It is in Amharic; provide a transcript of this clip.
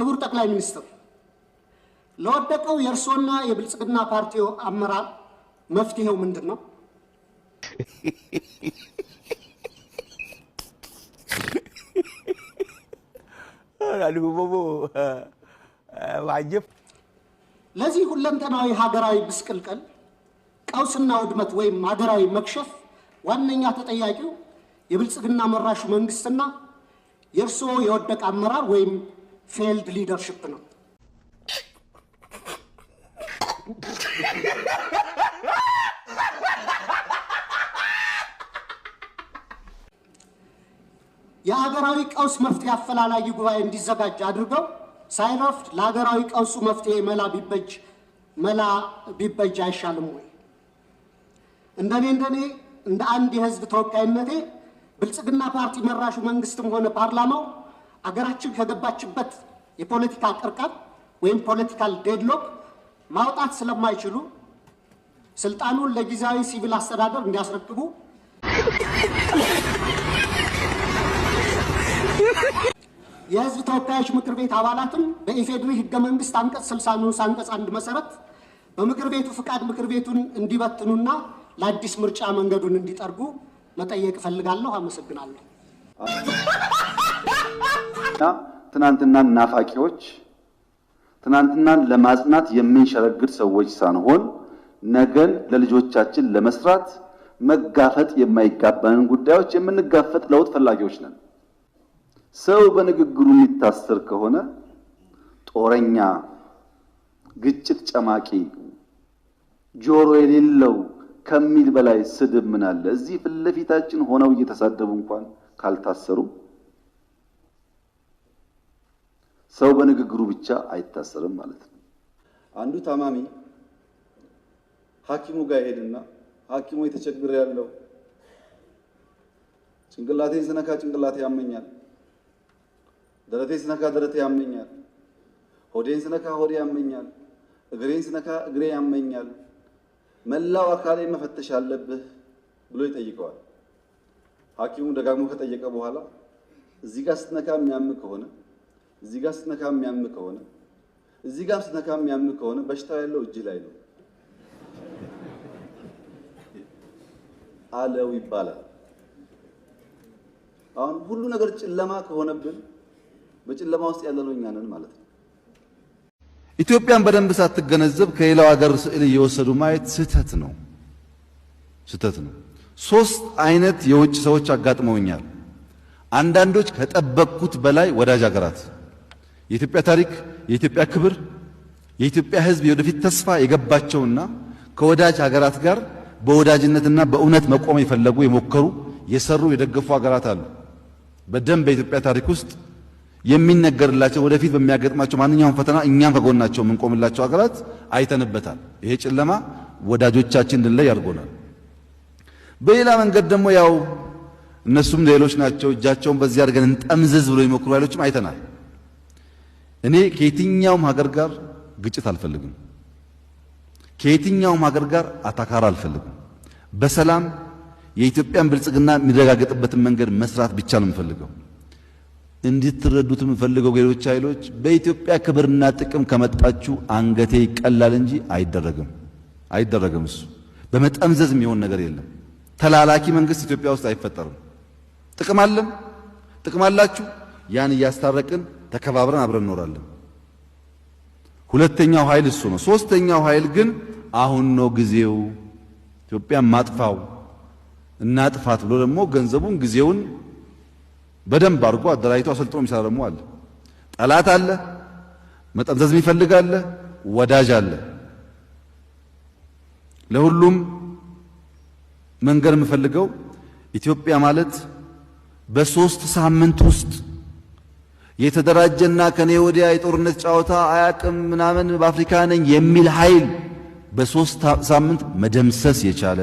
ክቡር ጠቅላይ ሚኒስትር ለወደቀው የእርሶና የብልጽግና ፓርቲው አመራር መፍትሄው ምንድነው? ለዚህ ሁለንተናዊ ሀገራዊ ብስቅልቅል ቀውስና ውድመት ወይም ሀገራዊ መክሸፍ ዋነኛ ተጠያቂው የብልጽግና መራሹ መንግስትና የእርሶ የወደቀ አመራር ወይም ፌልድ ሊደርሺፕ ነው። የሀገራዊ ቀውስ መፍትሄ አፈላላጊ ጉባኤ እንዲዘጋጅ አድርገው ሳይረፍድ ለሀገራዊ ቀውሱ መፍትሄ መላ ቢበጅ አይሻልም ወይ? እንደኔ እንደ አንድ የህዝብ ተወካይነቴ ብልጽግና ፓርቲ መራሹ መንግስትም ሆነ ፓርላማው አገራችን ከገባችበት የፖለቲካ ቅርቃር ወይም ፖለቲካል ዴድሎክ ማውጣት ስለማይችሉ ስልጣኑን ለጊዜያዊ ሲቪል አስተዳደር እንዲያስረክቡ የህዝብ ተወካዮች ምክር ቤት አባላትም በኢፌድሪ ህገ መንግስት አንቀጽ 60 ንዑስ አንቀጽ 1 መሰረት በምክር ቤቱ ፍቃድ ምክር ቤቱን እንዲበትኑና ለአዲስ ምርጫ መንገዱን እንዲጠርጉ መጠየቅ ፈልጋለሁ። አመሰግናለሁ። ትናንትናን ናፋቂዎች፣ ትናንትናን ለማጽናት የምንሸረግድ ሰዎች ሳንሆን ነገን ለልጆቻችን ለመስራት መጋፈጥ የማይጋባንን ጉዳዮች የምንጋፈጥ ለውጥ ፈላጊዎች ነን። ሰው በንግግሩ የሚታሰር ከሆነ ጦረኛ፣ ግጭት ጨማቂ፣ ጆሮ የሌለው ከሚል በላይ ስድብ ምን አለ? እዚህ ፊት ለፊታችን ሆነው እየተሳደቡ እንኳን ካልታሰሩ ሰው በንግግሩ ብቻ አይታሰርም ማለት ነው። አንዱ ታማሚ ሐኪሙ ጋር ሄድና ሐኪሙ የተቸገረ ያለው ጭንቅላቴን ስነካ ጭንቅላቴ ያመኛል፣ ደረቴን ስነካ ደረቴ ያመኛል፣ ሆዴን ስነካ ሆዴ ያመኛል፣ እግሬን ስነካ እግሬ ያመኛል፣ መላው አካሌ መፈተሽ አለብህ ብሎ ይጠይቀዋል። ሐኪሙ ደጋግሞ ከጠየቀ በኋላ እዚህ ጋር ስትነካ የሚያም ከሆነ እዚህ ጋር ስትነካ የሚያም ከሆነ እዚህ ጋር ስትነካ የሚያም ከሆነ በሽታው ያለው እጅ ላይ ነው አለው ይባላል። አሁን ሁሉ ነገር ጨለማ ከሆነብን በጨለማ ውስጥ ያለነው እኛ ነን ማለት ነው። ኢትዮጵያን በደንብ ሳትገነዘብ ከሌላው ሀገር ስዕል እየወሰዱ ማየት ስህተት ነው። ሶስት አይነት የውጭ ሰዎች አጋጥመውኛል። አንዳንዶች ከጠበቅኩት በላይ ወዳጅ ሀገራት፣ የኢትዮጵያ ታሪክ፣ የኢትዮጵያ ክብር፣ የኢትዮጵያ ሕዝብ የወደፊት ተስፋ የገባቸውና ከወዳጅ ሀገራት ጋር በወዳጅነትና በእውነት መቆም የፈለጉ የሞከሩ የሰሩ የደገፉ ሀገራት አሉ። በደንብ በኢትዮጵያ ታሪክ ውስጥ የሚነገርላቸው ወደፊት በሚያገጥማቸው ማንኛውም ፈተና እኛም ከጎናቸው የምንቆምላቸው ሀገራት አይተንበታል። ይሄ ጨለማ ወዳጆቻችን እንድንለይ አድርጎናል። በሌላ መንገድ ደግሞ ያው እነሱም ሌሎች ናቸው እጃቸውን በዚህ አድርገን እንጠምዝዝ ብሎ የሚሞክሩ ኃይሎችም አይተናል። እኔ ከየትኛውም ሀገር ጋር ግጭት አልፈልግም። ከየትኛውም ሀገር ጋር አታካራ አልፈልግም። በሰላም የኢትዮጵያን ብልጽግና የሚረጋገጥበትን መንገድ መስራት ብቻ ነው የምፈልገው። እንድትረዱት የምፈልገው ሌሎች ኃይሎች በኢትዮጵያ ክብርና ጥቅም ከመጣችሁ አንገቴ ይቀላል እንጂ አይደረግም። እሱ በመጠምዘዝ የሚሆን ነገር የለም። ተላላኪ መንግስት ኢትዮጵያ ውስጥ አይፈጠርም። ጥቅም አላችሁ፣ ያን እያስታረቅን ተከባብረን አብረን እንኖራለን። ሁለተኛው ኃይል እሱ ነው። ሶስተኛው ኃይል ግን አሁን ነው ጊዜው ኢትዮጵያን ማጥፋው እናጥፋት ብሎ ደግሞ ገንዘቡን ጊዜውን በደንብ አድርጎ አደራጅቶ አሰልጥኖ የሚሰራ ደግሞ አለ። ጠላት አለ፣ መጠምዘዝ የሚፈልግ አለ፣ ወዳጅ አለ። ለሁሉም መንገር የምፈልገው ኢትዮጵያ ማለት በ3 ሳምንት ውስጥ የተደራጀና ከኔ ወዲያ የጦርነት ጨዋታ አያቅም ምናምን በአፍሪካ ነኝ የሚል ኃይል በ3 ሳምንት መደምሰስ የቻለ